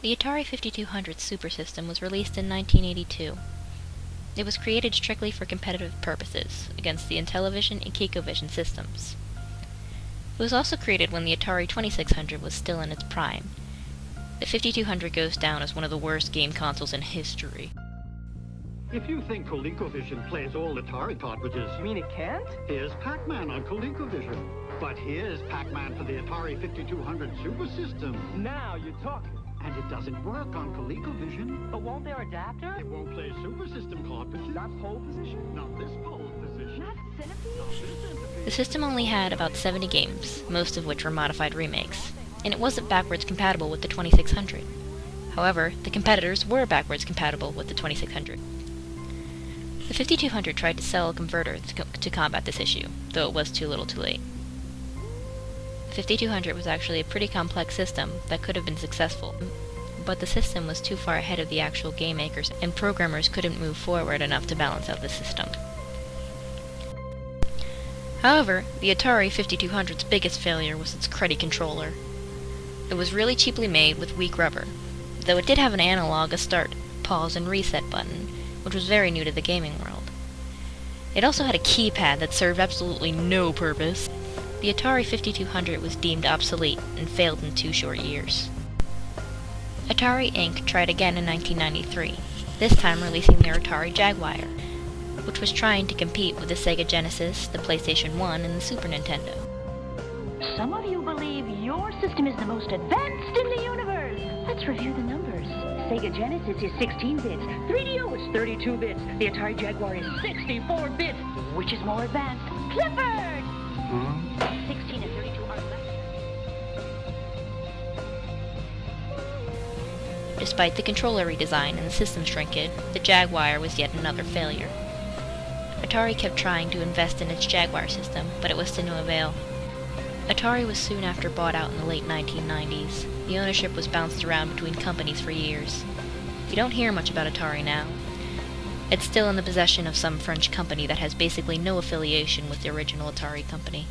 The Atari 5200 Super System was released in 1982. It was created strictly for competitive purposes, against the Intellivision and ColecoVision systems. It was also created when the Atari 2600 was still in its prime. The 5200 goes down as one of the worst game consoles in history. If you think ColecoVision plays all Atari cartridges... You mean it can't? Here's Pac-Man on ColecoVision. But here's Pac-Man for the Atari 5200 Super System. Now you're talking. And it doesn't work on ColecoVision. But won't their adapter? It won't play Super System cartridges. Not pole position? Not this pole position. Not centipede? Not this centipede. The system only had about 70 games, most of which were modified remakes, and it wasn't backwards compatible with the 2600. However, the competitors were backwards compatible with the 2600. The 5200 tried to sell a converter to combat this issue, though it was too little too late. The 5200 was actually a pretty complex system that could have been successful, but the system was too far ahead of the actual game makers, and programmers couldn't move forward enough to balance out the system. However, the Atari 5200's biggest failure was its cruddy controller. It was really cheaply made with weak rubber, though it did have an analog, a start, pause, and reset button, which was very new to the gaming world. It also had a keypad that served absolutely no purpose. The Atari 5200 was deemed obsolete and failed in 2 short years. Atari Inc. tried again in 1993, this time releasing their Atari Jaguar, which was trying to compete with the Sega Genesis, the PlayStation 1, and the Super Nintendo. Some of you believe your system is the most advanced in the universe. Let's review the numbers. Sega Genesis is 16 bits, 3DO is 32 bits, the Atari Jaguar is 64 bits. Which is more advanced? Clifford! 16 and 32 are less. Despite the controller redesign and the system shrinkage, the Jaguar was yet another failure. Atari kept trying to invest in its Jaguar system, but it was to no avail. Atari was soon after bought out in the late 1990s. The ownership was bounced around between companies for years. You don't hear much about Atari now. It's still in the possession of some French company that has basically no affiliation with the original Atari company.